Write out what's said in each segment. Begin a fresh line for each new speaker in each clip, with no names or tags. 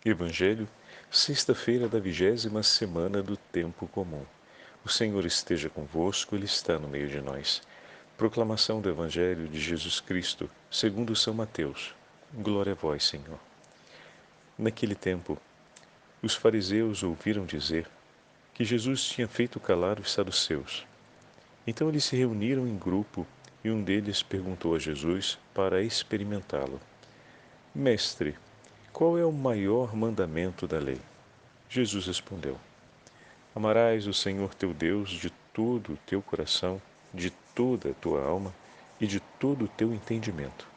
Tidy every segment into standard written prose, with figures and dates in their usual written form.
Evangelho, sexta-feira da 20ª semana do Tempo Comum. O Senhor esteja convosco, Ele está no meio de nós. Proclamação do Evangelho de Jesus Cristo, segundo São Mateus. Glória a vós, Senhor. Naquele tempo, os fariseus ouviram dizer que Jesus tinha feito calar os saduceus. Então eles se reuniram em grupo e um deles perguntou a Jesus para experimentá-lo: Mestre, qual é o maior mandamento da lei? Jesus respondeu: Amarás o Senhor teu Deus de todo o teu coração, de toda a tua alma e de todo o teu entendimento.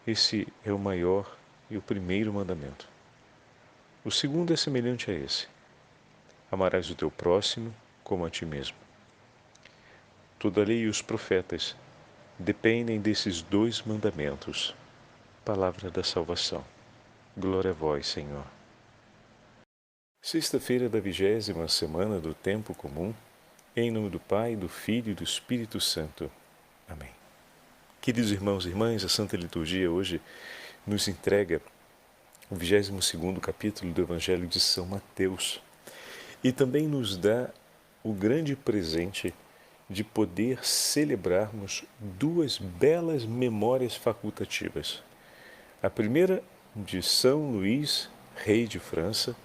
Esse é o maior e o primeiro mandamento. O segundo é semelhante a esse: amarás o teu próximo como a ti mesmo. Toda a lei e os profetas dependem desses dois mandamentos. Palavra da salvação. Glória a vós, Senhor. Sexta-feira da 20ª semana do Tempo Comum, em nome do Pai, do Filho e do Espírito Santo. Amém. Queridos irmãos e irmãs, a Santa Liturgia hoje nos entrega o 22º capítulo do Evangelho de São Mateus e também nos dá o grande presente de poder celebrarmos duas belas memórias facultativas. A primeira de São Luís, rei de França,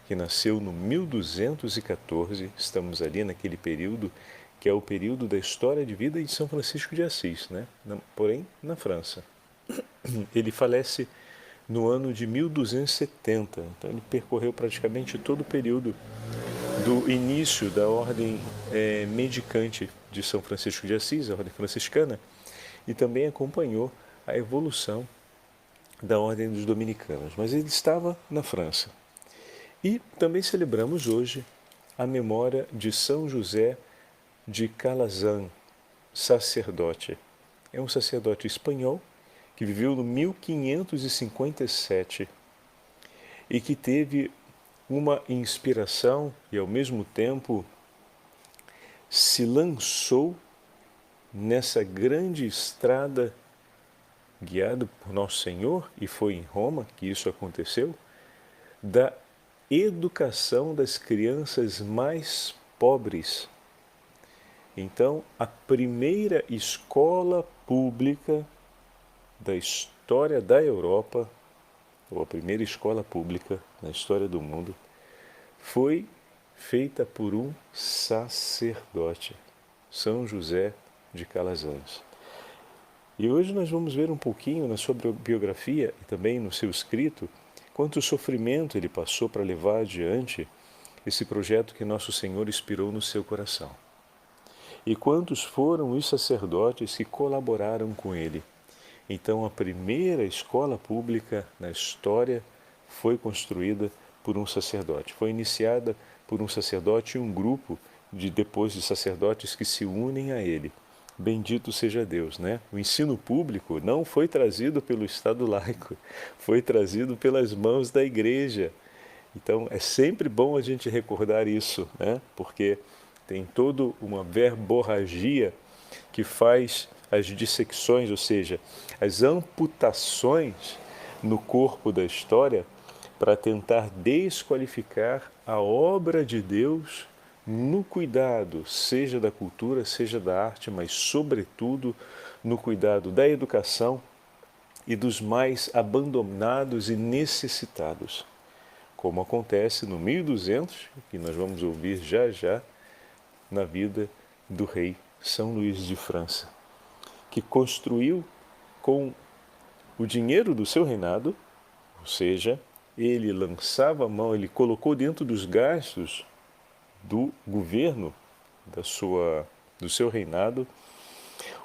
que nasceu no 1214, estamos ali naquele período que é o período da história de vida de São Francisco de Assis, né? Porém na França. Ele falece no ano de 1270, então ele percorreu praticamente todo o período do início da ordem mendicante de São Francisco de Assis, a ordem franciscana, e também acompanhou a evolução da ordem dos dominicanos. Mas ele estava na França. E também celebramos hoje a memória de São José de Calazán, sacerdote. É um sacerdote espanhol que viveu no 1557 e que teve uma inspiração e, ao mesmo tempo, se lançou nessa grande estrada guiado por Nosso Senhor, e foi em Roma que isso aconteceu, da educação das crianças mais pobres. Então, a primeira escola pública da história da Europa, ou a primeira escola pública na história do mundo, foi feita por um sacerdote, São José de Calazans. E hoje nós vamos ver um pouquinho na sua biografia e também no seu escrito quanto sofrimento ele passou para levar adiante esse projeto que Nosso Senhor inspirou no seu coração. E quantos foram os sacerdotes que colaboraram com ele. Então a primeira escola pública na história foi construída por um sacerdote. Foi iniciada por um sacerdote e um grupo depois de sacerdotes que se unem a ele. Bendito seja Deus, né? O ensino público não foi trazido pelo Estado laico, foi trazido pelas mãos da Igreja. Então é sempre bom a gente recordar isso, né? Porque tem toda uma verborragia que faz as dissecções, ou seja, as amputações no corpo da história para tentar desqualificar a obra de Deus no cuidado, seja da cultura, seja da arte, mas sobretudo no cuidado da educação e dos mais abandonados e necessitados, como acontece no 1200, que nós vamos ouvir já já, na vida do rei São Luís de França, que construiu com o dinheiro do seu reinado, ou seja, ele lançava a mão, ele colocou dentro dos gastos do governo do seu reinado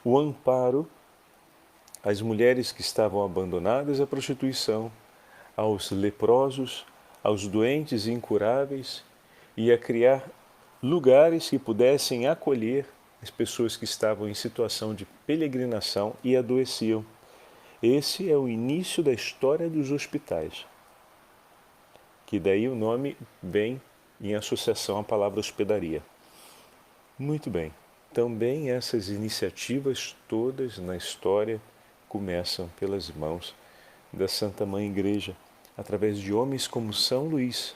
o amparo às mulheres que estavam abandonadas à prostituição, aos leprosos, aos doentes e incuráveis, e a criar lugares que pudessem acolher as pessoas que estavam em situação de peregrinação e adoeciam. Esse é o início da história dos hospitais, que daí o nome vem em associação à palavra hospedaria. Muito bem. Também essas iniciativas todas na história começam pelas mãos da Santa Mãe Igreja, através de homens como São Luís,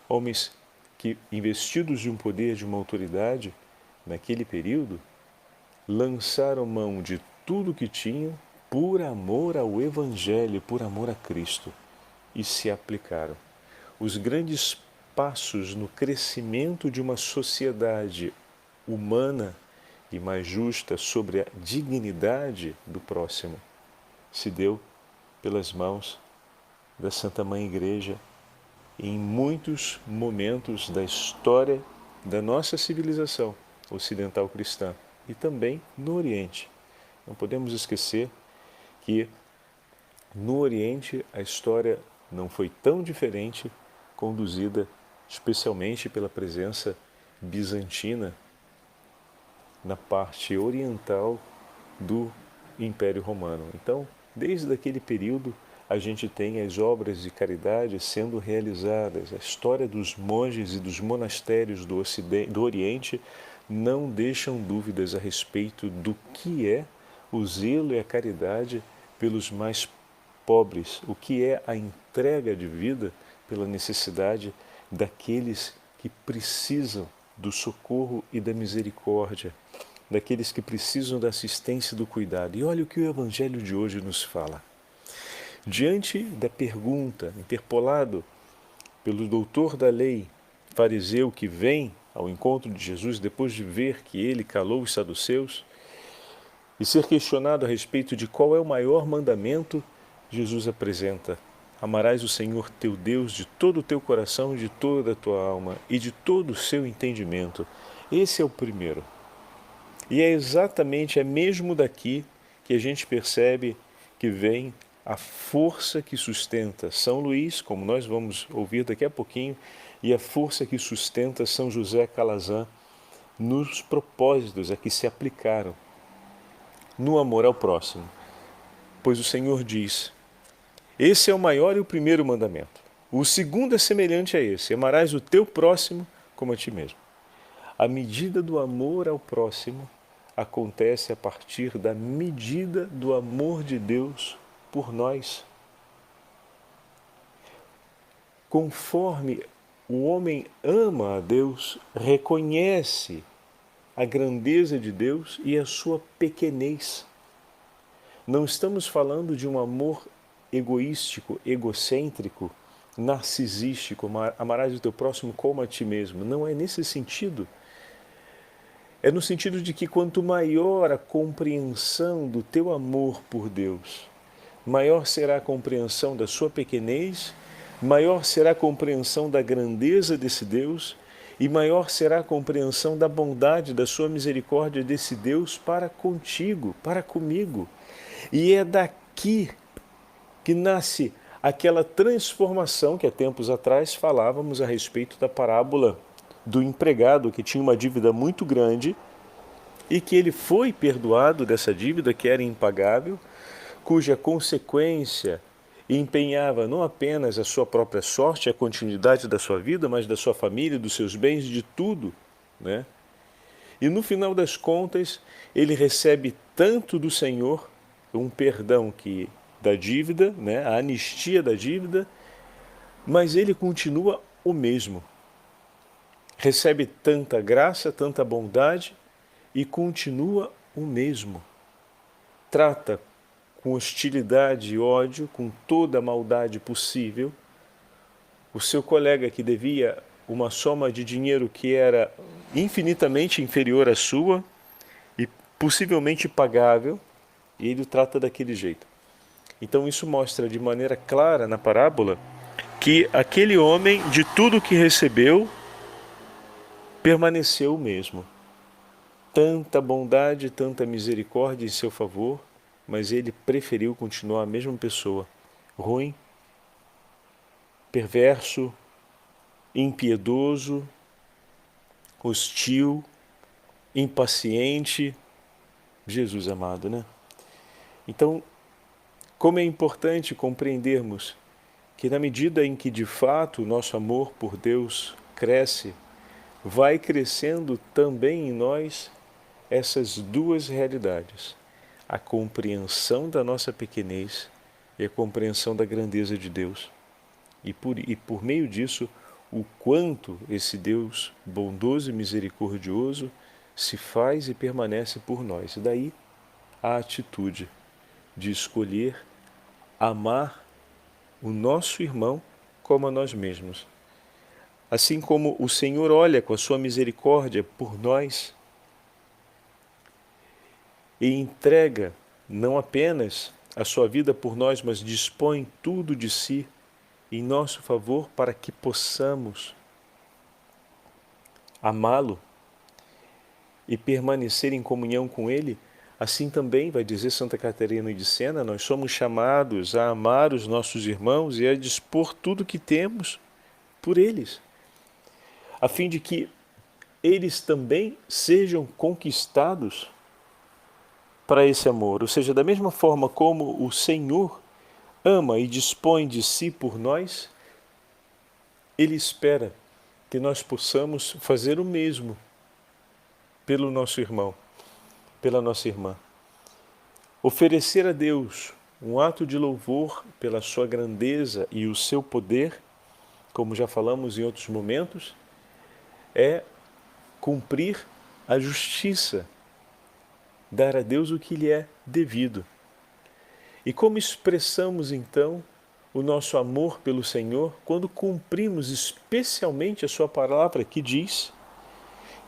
homens que, investidos de um poder, de uma autoridade, naquele período, lançaram mão de tudo que tinham por amor ao Evangelho, por amor a Cristo, e se aplicaram. Os grandes passos no crescimento de uma sociedade humana e mais justa sobre a dignidade do próximo se deu pelas mãos da Santa Mãe Igreja em muitos momentos da história da nossa civilização ocidental cristã e também no Oriente. Não podemos esquecer que no Oriente a história não foi tão diferente, conduzida especialmente pela presença bizantina na parte oriental do Império Romano. Então, desde aquele período, a gente tem as obras de caridade sendo realizadas. A história dos monges e dos monastérios do Oriente não deixam dúvidas a respeito do que é o zelo e a caridade pelos mais pobres, o que é a entrega de vida pela necessidade daqueles que precisam do socorro e da misericórdia, daqueles que precisam da assistência e do cuidado. E olha o que o Evangelho de hoje nos fala. Diante da pergunta, interpolado pelo doutor da lei, fariseu que vem ao encontro de Jesus depois de ver que ele calou os saduceus, e ser questionado a respeito de qual é o maior mandamento, Jesus apresenta: amarás o Senhor teu Deus de todo o teu coração, de toda a tua alma e de todo o seu entendimento. Esse é o primeiro. E é exatamente, mesmo daqui que a gente percebe que vem a força que sustenta São Luís, como nós vamos ouvir daqui a pouquinho, e a força que sustenta São José Calazan nos propósitos a que se aplicaram no amor ao próximo. Pois o Senhor diz: esse é o maior e o primeiro mandamento. O segundo é semelhante a esse: amarás o teu próximo como a ti mesmo. A medida do amor ao próximo acontece a partir da medida do amor de Deus por nós. Conforme o homem ama a Deus, reconhece a grandeza de Deus e a sua pequenez. Não estamos falando de um amor egoístico, egocêntrico, narcisístico, amarás o teu próximo como a ti mesmo. Não é nesse sentido. É no sentido de que quanto maior a compreensão do teu amor por Deus, maior será a compreensão da sua pequenez, maior será a compreensão da grandeza desse Deus e maior será a compreensão da bondade, da sua misericórdia desse Deus para contigo, para comigo. E é daqui que nasce aquela transformação que há tempos atrás falávamos a respeito da parábola do empregado que tinha uma dívida muito grande e que ele foi perdoado dessa dívida que era impagável, cuja consequência empenhava não apenas a sua própria sorte, a continuidade da sua vida, mas da sua família, dos seus bens, de tudo, né? E no final das contas, ele recebe tanto do Senhor, um perdão da dívida, né? A anistia da dívida, mas ele continua o mesmo. Recebe tanta graça, tanta bondade e continua o mesmo. Trata com hostilidade e ódio, com toda a maldade possível, o seu colega que devia uma soma de dinheiro que era infinitamente inferior à sua e possivelmente pagável, e ele o trata daquele jeito. Então isso mostra de maneira clara na parábola que aquele homem, de tudo que recebeu, permaneceu o mesmo. Tanta bondade, tanta misericórdia em seu favor, mas ele preferiu continuar a mesma pessoa, ruim, perverso, impiedoso, hostil, impaciente. Jesus amado, né? Então, como é importante compreendermos que na medida em que de fato o nosso amor por Deus cresce, vai crescendo também em nós essas duas realidades: a compreensão da nossa pequenez e a compreensão da grandeza de Deus. E por meio disso, o quanto esse Deus bondoso e misericordioso se faz e permanece por nós. E daí a atitude de escolher amar o nosso irmão como a nós mesmos. Assim como o Senhor olha com a sua misericórdia por nós e entrega não apenas a sua vida por nós, mas dispõe tudo de si em nosso favor para que possamos amá-lo e permanecer em comunhão com Ele. Assim também, vai dizer Santa Catarina de Sena, nós somos chamados a amar os nossos irmãos e a dispor tudo que temos por eles, a fim de que eles também sejam conquistados para esse amor. Ou seja, da mesma forma como o Senhor ama e dispõe de si por nós, Ele espera que nós possamos fazer o mesmo pelo nosso irmão, pela nossa irmã. Oferecer a Deus um ato de louvor pela sua grandeza e o seu poder, como já falamos em outros momentos, é cumprir a justiça, dar a Deus o que lhe é devido. E como expressamos então o nosso amor pelo Senhor quando cumprimos especialmente a sua palavra que diz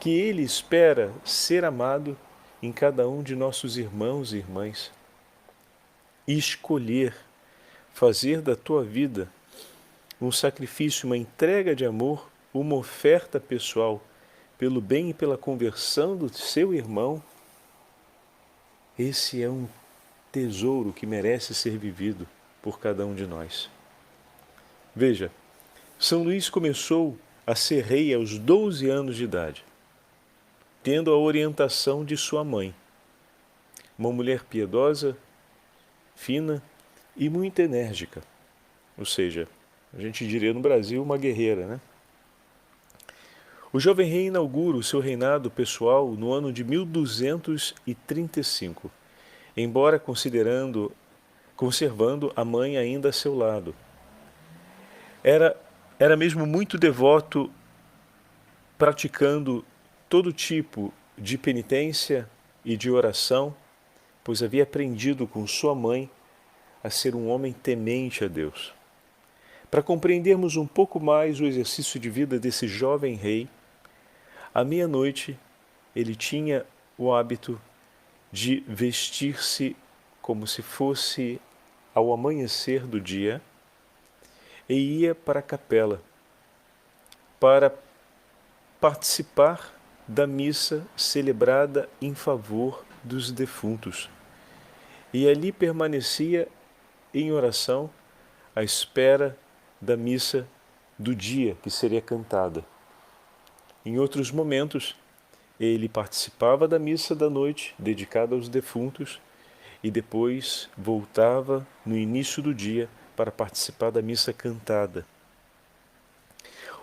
que Ele espera ser amado em cada um de nossos irmãos e irmãs e escolher fazer da tua vida um sacrifício, uma entrega de amor, uma oferta pessoal pelo bem e pela conversão do seu irmão. Esse é um tesouro que merece ser vivido por cada um de nós. Veja, São Luís começou a ser rei aos 12 anos de idade, tendo a orientação de sua mãe, uma mulher piedosa, fina e muito enérgica. Ou seja, a gente diria no Brasil uma guerreira, né? O jovem rei inaugura o seu reinado pessoal no ano de 1235, embora conservando a mãe ainda a seu lado. Era mesmo muito devoto, praticando todo tipo de penitência e de oração, pois havia aprendido com sua mãe a ser um homem temente a Deus. Para compreendermos um pouco mais o exercício de vida desse jovem rei, à meia-noite ele tinha o hábito de vestir-se como se fosse ao amanhecer do dia e ia para a capela para participar da missa celebrada em favor dos defuntos. E ali permanecia em oração à espera da missa do dia que seria cantada. Em outros momentos, ele participava da missa da noite, dedicada aos defuntos, e depois voltava no início do dia para participar da missa cantada.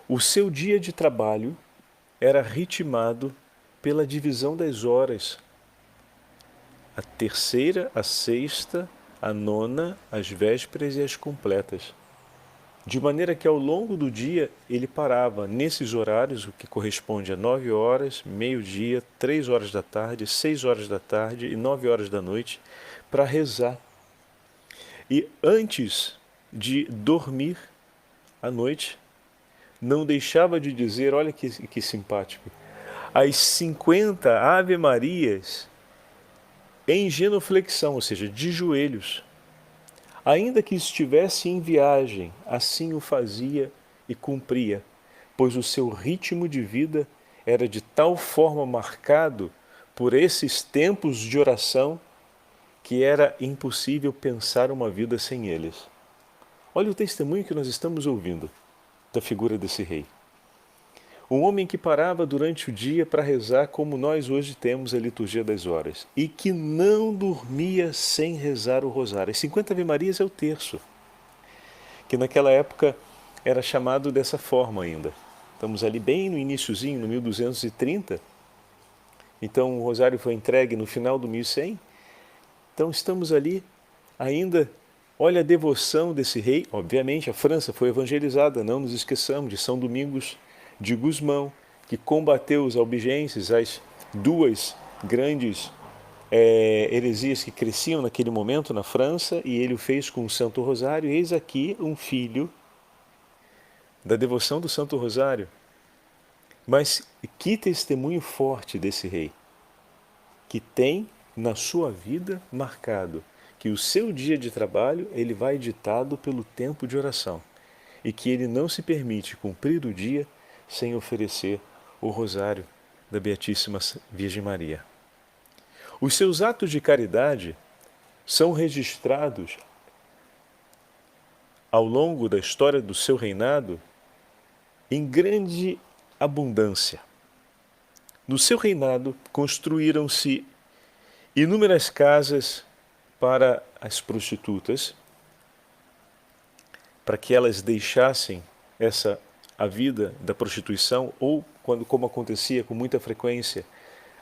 O seu dia de trabalho era ritmado pela divisão das horas. A terceira, a sexta, a nona, as vésperas e as completas. De maneira que ao longo do dia ele parava nesses horários, o que corresponde a 9 horas, meio-dia, 3 horas da tarde, 6 horas da tarde e 9 horas da noite, para rezar. E antes de dormir à noite, não deixava de dizer, olha que simpático, as 50 Ave-Marias em genuflexão, ou seja, de joelhos. Ainda que estivesse em viagem, assim o fazia e cumpria, pois o seu ritmo de vida era de tal forma marcado por esses tempos de oração que era impossível pensar uma vida sem eles. Olha o testemunho que nós estamos ouvindo da figura desse rei. Um homem que parava durante o dia para rezar como nós hoje temos a liturgia das horas e que não dormia sem rezar o rosário. As 50 Ave-Marias é o terço, que naquela época era chamado dessa forma ainda. Estamos ali bem no iniciozinho, no 1230. Então o rosário foi entregue no final do 1100. Então estamos ali ainda Olha a devoção desse rei. Obviamente, a França foi evangelizada, não nos esqueçamos de São Domingos de Gusmão, que combateu os albigenses, as duas grandes heresias que cresciam naquele momento na França, e ele o fez com o Santo Rosário. Eis aqui um filho da devoção do Santo Rosário. Mas que testemunho forte desse rei, que tem na sua vida marcado que o seu dia de trabalho ele vai ditado pelo tempo de oração e que ele não se permite cumprir o dia sem oferecer o rosário da Beatíssima Virgem Maria. Os seus atos de caridade são registrados ao longo da história do seu reinado em grande abundância. No seu reinado construíram-se inúmeras casas para as prostitutas, para que elas deixassem a vida da prostituição, ou, quando, como acontecia com muita frequência,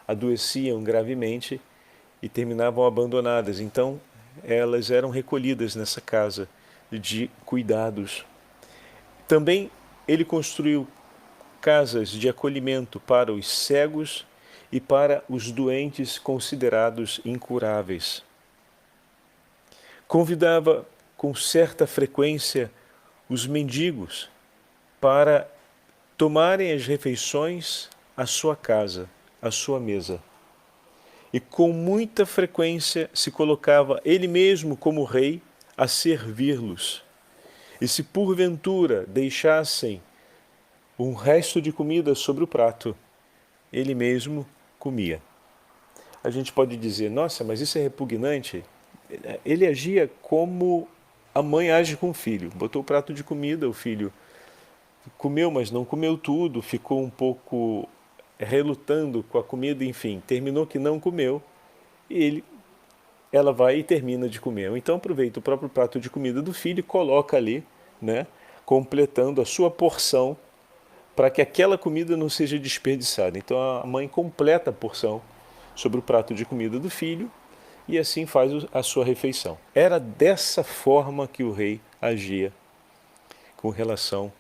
adoeciam gravemente e terminavam abandonadas. Então, elas eram recolhidas nessa casa de cuidados. Também ele construiu casas de acolhimento para os cegos e para os doentes considerados incuráveis. Convidava com certa frequência os mendigos para tomarem as refeições à sua casa, à sua mesa. E com muita frequência se colocava ele mesmo como rei a servir-los. E se porventura deixassem um resto de comida sobre o prato, ele mesmo comia. A gente pode dizer, nossa, mas isso é repugnante. Ele agia como a mãe age com o filho. Botou o prato de comida, o filho comeu, mas não comeu tudo, ficou um pouco relutando com a comida, enfim, terminou que não comeu, e ela vai e termina de comer. Então aproveita o próprio prato de comida do filho e coloca ali, né, completando a sua porção, para que aquela comida não seja desperdiçada. Então a mãe completa a porção sobre o prato de comida do filho e assim faz a sua refeição. Era dessa forma que o rei agia com relação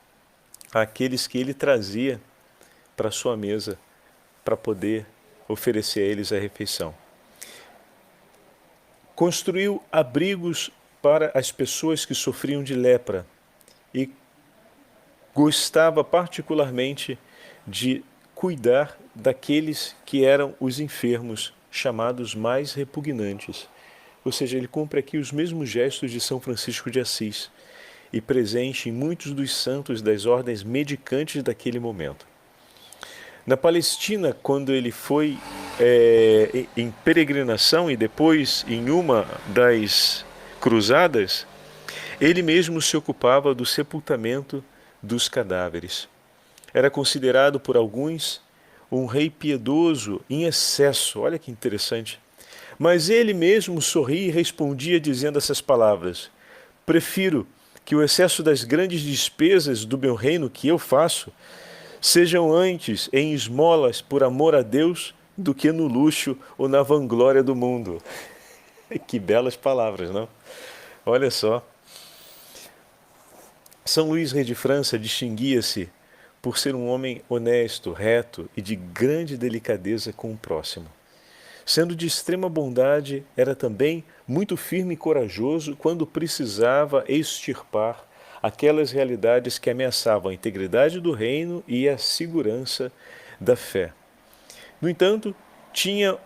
àqueles que ele trazia para a sua mesa para poder oferecer a eles a refeição. Construiu abrigos para as pessoas que sofriam de lepra e gostava particularmente de cuidar daqueles que eram os enfermos, chamados mais repugnantes. Ou seja, ele cumpre aqui os mesmos gestos de São Francisco de Assis e presente em muitos dos santos das ordens medicantes daquele momento. Na Palestina, quando ele foi em peregrinação e depois em uma das cruzadas, ele mesmo se ocupava do sepultamento dos cadáveres. Era considerado por alguns um rei piedoso em excesso. Olha que interessante. Mas ele mesmo sorria e respondia dizendo essas palavras: prefiro que o excesso das grandes despesas do meu reino que eu faço sejam antes em esmolas por amor a Deus do que no luxo ou na vanglória do mundo. Que belas palavras, não? Olha só. São Luís, rei de França, distinguia-se por ser um homem honesto, reto e de grande delicadeza com o próximo. Sendo de extrema bondade, era também muito firme e corajoso quando precisava extirpar aquelas realidades que ameaçavam a integridade do reino e a segurança da fé. No entanto, tinha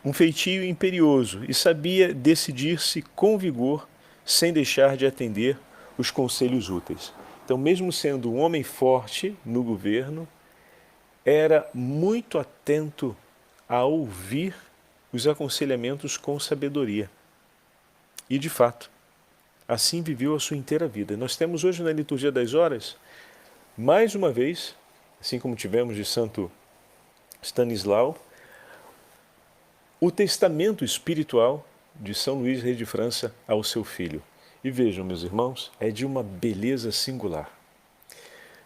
um feitio imperioso e sabia decidir-se com vigor, sem deixar de atender os conselhos úteis. Então, mesmo sendo um homem forte no governo, era muito atento a ouvir os aconselhamentos com sabedoria. E, de fato, assim viveu a sua inteira vida. Nós temos hoje na Liturgia das Horas, mais uma vez, assim como tivemos de Santo Stanislau, o testamento espiritual de São Luís, rei de França, ao seu filho. E vejam, meus irmãos, é de uma beleza singular.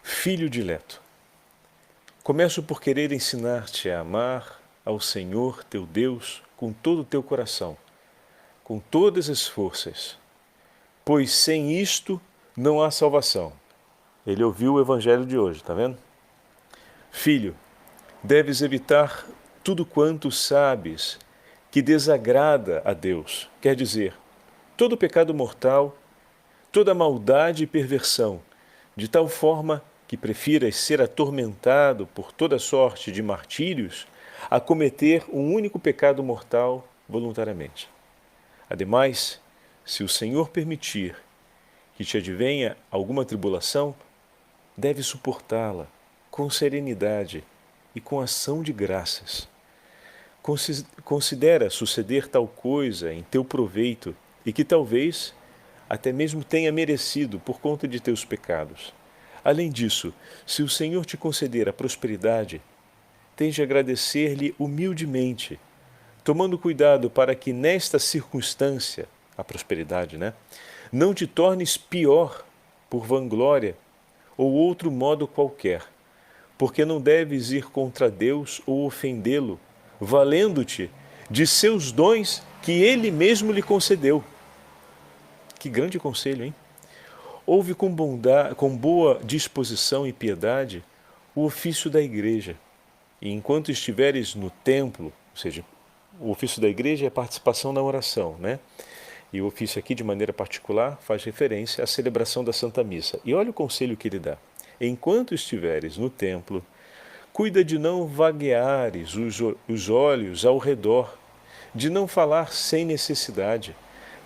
Filho dileto, começo por querer ensinar-te a amar ao Senhor teu Deus com todo o teu coração, com todas as forças, pois sem isto não há salvação. Ele ouviu o evangelho de hoje, está vendo? Filho, deves evitar tudo quanto sabes que desagrada a Deus. Quer dizer, todo pecado mortal, toda maldade e perversão, de tal forma que prefiras ser atormentado por toda sorte de martírios a cometer um único pecado mortal voluntariamente. Ademais, se o Senhor permitir que te advenha alguma tribulação, deve suportá-la com serenidade e com ação de graças. Considera suceder tal coisa em teu proveito e que talvez até mesmo tenha merecido por conta de teus pecados. Além disso, se o Senhor te conceder a prosperidade, tens de agradecer-lhe humildemente, tomando cuidado para que nesta circunstância, a prosperidade, não te tornes pior por vanglória ou outro modo qualquer, porque não deves ir contra Deus ou ofendê-lo, valendo-te de seus dons que Ele mesmo lhe concedeu. Que grande conselho, hein? Ouve com bondade, com boa disposição e piedade o ofício da igreja. E enquanto estiveres no templo, ou seja, o ofício da igreja é a participação na oração, E o ofício aqui, de maneira particular, faz referência à celebração da Santa Missa. E olha o conselho que ele dá. Enquanto estiveres no templo, cuida de não vagueares os olhos ao redor, de não falar sem necessidade,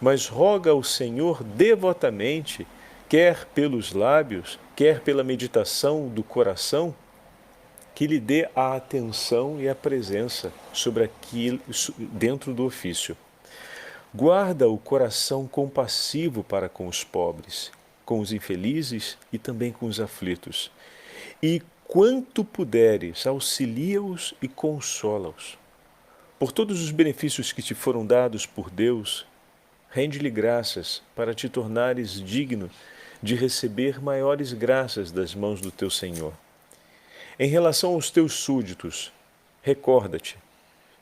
mas roga ao Senhor devotamente, quer pelos lábios, quer pela meditação do coração, que lhe dê a atenção e a presença sobre aquilo dentro do ofício. Guarda o coração compassivo para com os pobres, com os infelizes e também com os aflitos. E quanto puderes, auxilia-os e consola-os. Por todos os benefícios que te foram dados por Deus, rende-lhe graças para te tornares digno de receber maiores graças das mãos do teu Senhor. Em relação aos teus súditos, recorda-te,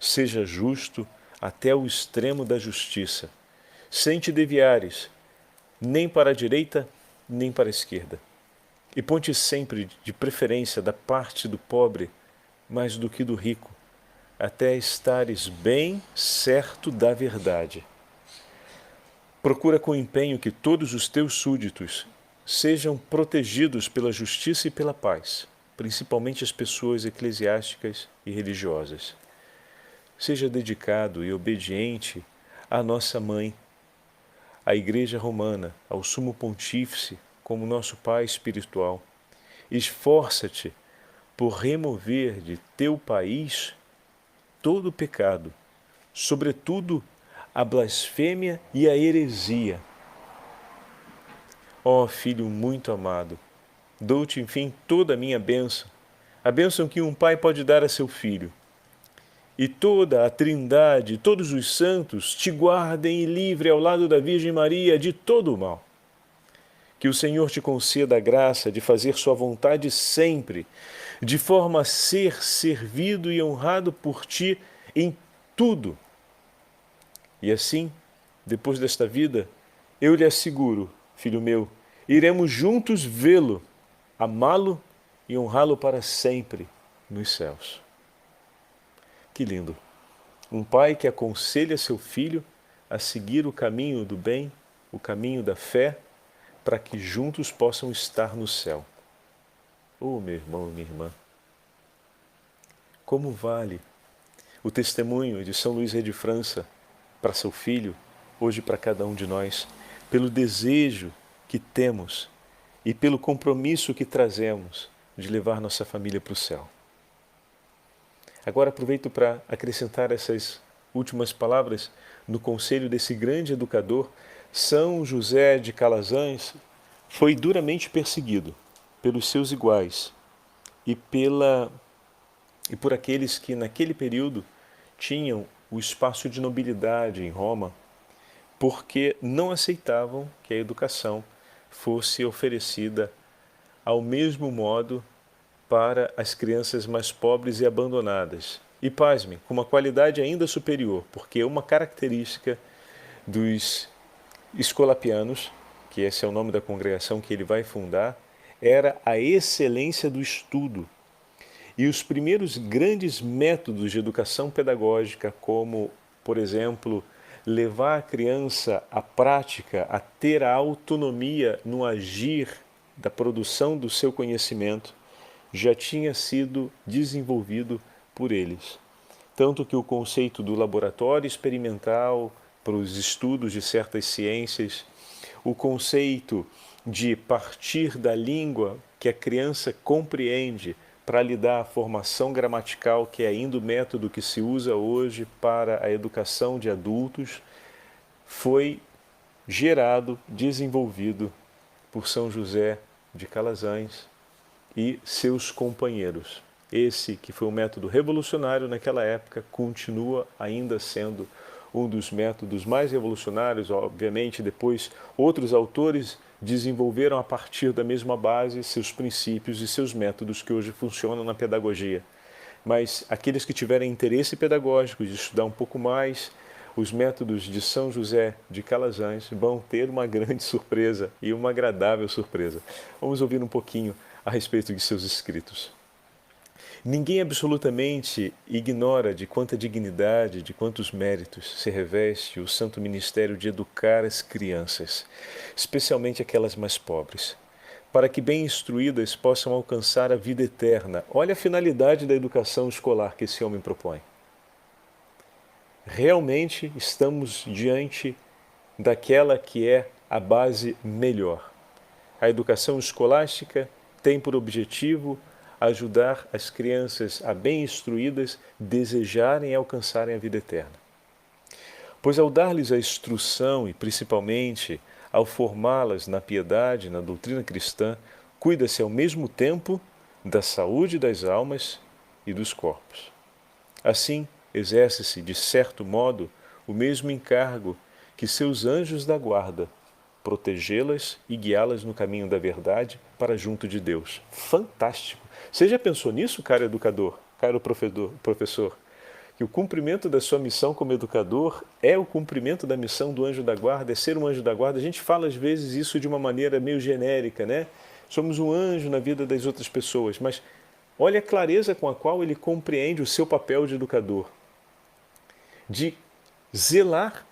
seja justo até o extremo da justiça, sem te desviares, nem para a direita, nem para a esquerda. E ponte sempre de preferência da parte do pobre, mais do que do rico, até estares bem certo da verdade. Procura com empenho que todos os teus súditos sejam protegidos pela justiça e pela paz, principalmente as pessoas eclesiásticas e religiosas. Seja dedicado e obediente à nossa mãe, à Igreja Romana, ao Sumo Pontífice, como nosso Pai espiritual. Esforça-te por remover de teu país todo o pecado, sobretudo a blasfêmia e a heresia. Ó Filho muito amado, dou-te, enfim, toda a minha bênção, a bênção que um pai pode dar a seu filho. E toda a Trindade, todos os santos, te guardem e livre ao lado da Virgem Maria de todo o mal. Que o Senhor te conceda a graça de fazer sua vontade sempre, de forma a ser servido e honrado por ti em tudo. E assim, depois desta vida, eu lhe asseguro, filho meu, iremos juntos vê-lo, amá-lo e honrá-lo para sempre nos céus. Que lindo! Um pai que aconselha seu filho a seguir o caminho do bem, o caminho da fé, para que juntos possam estar no céu. Oh, meu irmão e minha irmã, como vale o testemunho de São Luís Rei de França para seu filho, hoje para cada um de nós, pelo desejo que temos e pelo compromisso que trazemos de levar nossa família para o céu. Agora aproveito para acrescentar essas últimas palavras no conselho desse grande educador. São José de Calazans foi duramente perseguido pelos seus iguais e por aqueles que naquele período tinham o espaço de nobilidade em Roma, porque não aceitavam que a educação fosse oferecida ao mesmo modo para as crianças mais pobres e abandonadas. E pasmem, com uma qualidade ainda superior, porque uma característica dos escolapianos que esse é o nome da congregação que ele vai fundar, era a excelência do estudo. E os primeiros grandes métodos de educação pedagógica, como, por exemplo, levar a criança à prática, a ter a autonomia no agir da produção do seu conhecimento, já tinha sido desenvolvido por eles. Tanto que o conceito do laboratório experimental para os estudos de certas ciências, o conceito de partir da língua que a criança compreende para lhe dar a formação gramatical, que é ainda o método que se usa hoje para a educação de adultos, foi gerado, desenvolvido por São José de Calazans e seus companheiros. Esse, que foi um método revolucionário naquela época, continua ainda sendo um dos métodos mais revolucionários. Obviamente, depois outros autores desenvolveram a partir da mesma base seus princípios e seus métodos que hoje funcionam na pedagogia. Mas aqueles que tiverem interesse pedagógico de estudar um pouco mais os métodos de São José de Calazans vão ter uma grande surpresa e uma agradável surpresa. Vamos ouvir um pouquinho a respeito de seus escritos. Ninguém absolutamente ignora de quanta dignidade, de quantos méritos se reveste o santo ministério de educar as crianças, especialmente aquelas mais pobres, para que bem instruídas possam alcançar a vida eterna. Olha a finalidade da educação escolar que esse homem propõe. Realmente estamos diante daquela que é a base melhor. A educação escolástica tem por objetivo ajudar as crianças a bem instruídas desejarem e alcançarem a vida eterna. Pois ao dar-lhes a instrução e principalmente ao formá-las na piedade, na doutrina cristã, cuida-se ao mesmo tempo da saúde das almas e dos corpos. Assim, exerce-se, de certo modo, o mesmo encargo que seus anjos da guarda, protegê-las e guiá-las no caminho da verdade para junto de Deus. Fantástico! Você já pensou nisso, caro educador, caro professor? Que o cumprimento da sua missão como educador é o cumprimento da missão do anjo da guarda, é ser um anjo da guarda. A gente fala às vezes isso de uma maneira meio genérica, né? Somos um anjo na vida das outras pessoas, mas olha a clareza com a qual ele compreende o seu papel de educador, de zelar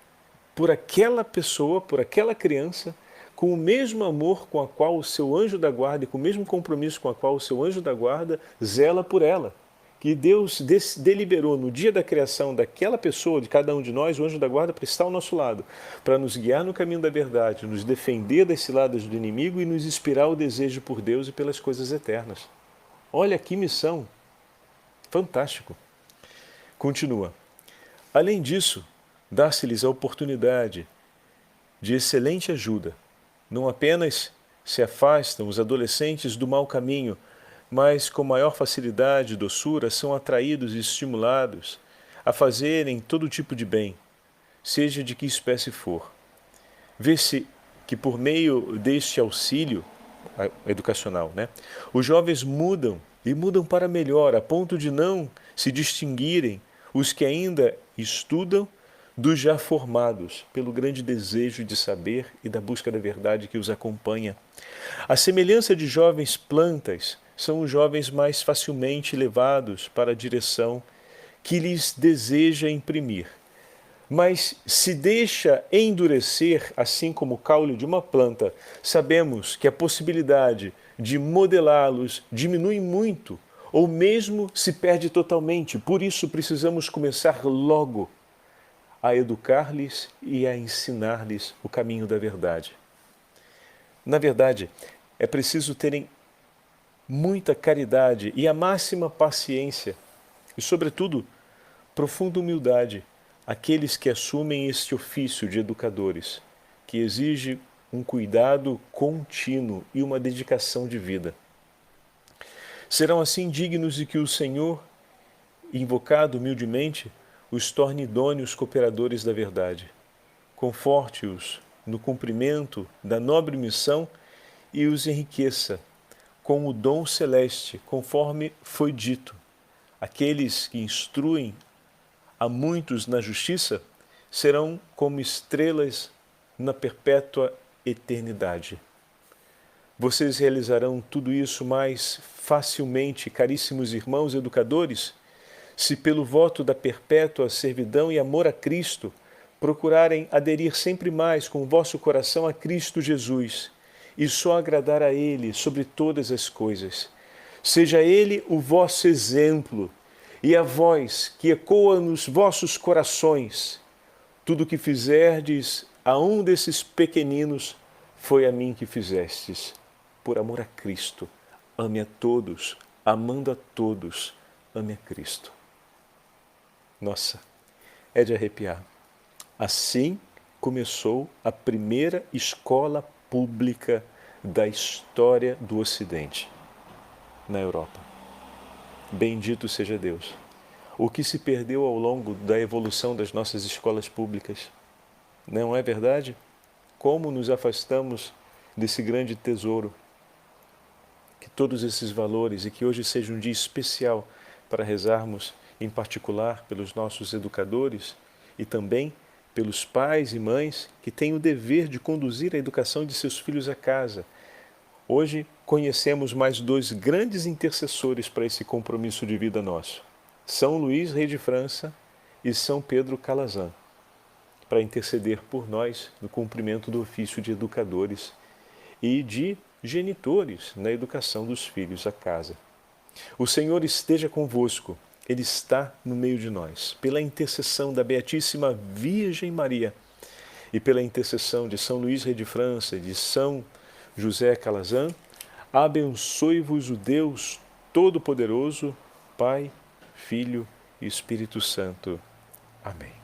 por aquela pessoa, por aquela criança, com o mesmo amor com a qual o seu anjo da guarda e com o mesmo compromisso com a qual o seu anjo da guarda zela por ela. Que Deus deliberou no dia da criação daquela pessoa, de cada um de nós, o anjo da guarda para estar ao nosso lado, para nos guiar no caminho da verdade, nos defender das ciladas do inimigo e nos inspirar o desejo por Deus e pelas coisas eternas. Olha que missão! Fantástico! Continua. Além disso, dá-se-lhes a oportunidade de excelente ajuda. Não apenas se afastam os adolescentes do mau caminho, mas com maior facilidade e doçura são atraídos e estimulados a fazerem todo tipo de bem, seja de que espécie for. Vê-se que por meio deste auxílio educacional, os jovens mudam e mudam para melhor, a ponto de não se distinguirem os que ainda estudam dos já formados, pelo grande desejo de saber e da busca da verdade que os acompanha. A semelhança de jovens plantas, são os jovens mais facilmente levados para a direção que lhes deseja imprimir. Mas se deixa endurecer, assim como o caule de uma planta, sabemos que a possibilidade de modelá-los diminui muito, ou mesmo se perde totalmente. Por isso precisamos começar logo a educar-lhes e a ensinar-lhes o caminho da verdade. Na verdade, é preciso terem muita caridade e a máxima paciência e, sobretudo, profunda humildade aqueles que assumem este ofício de educadores, que exige um cuidado contínuo e uma dedicação de vida. Serão assim dignos de que o Senhor, invocado humildemente, os torne idôneos cooperadores da verdade. Conforte-os no cumprimento da nobre missão e os enriqueça com o dom celeste, conforme foi dito. Aqueles que instruem a muitos na justiça serão como estrelas na perpétua eternidade. Vocês realizarão tudo isso mais facilmente, caríssimos irmãos educadores, se pelo voto da perpétua servidão e amor a Cristo, procurarem aderir sempre mais com o vosso coração a Cristo Jesus e só agradar a Ele sobre todas as coisas. Seja Ele o vosso exemplo e a voz que ecoa nos vossos corações. Tudo o que fizerdes a um desses pequeninos foi a mim que fizestes. Por amor a Cristo, ame a todos, amando a todos, ame a Cristo. Nossa, é de arrepiar. Assim começou a primeira escola pública da história do Ocidente, na Europa. Bendito seja Deus. O que se perdeu ao longo da evolução das nossas escolas públicas? Não é verdade? Como nos afastamos desse grande tesouro? Que todos esses valores, e que hoje seja um dia especial para rezarmos, em particular pelos nossos educadores e também pelos pais e mães que têm o dever de conduzir a educação de seus filhos a casa. Hoje conhecemos mais dois grandes intercessores para esse compromisso de vida nosso. São Luís, rei de França, e São Pedro Calazan, para interceder por nós no cumprimento do ofício de educadores e de genitores na educação dos filhos a casa. O Senhor esteja convosco, Ele está no meio de nós. Pela intercessão da Beatíssima Virgem Maria e pela intercessão de São Luís, rei de França, e de São José Calazan, abençoe-vos o Deus Todo-Poderoso, Pai, Filho e Espírito Santo. Amém.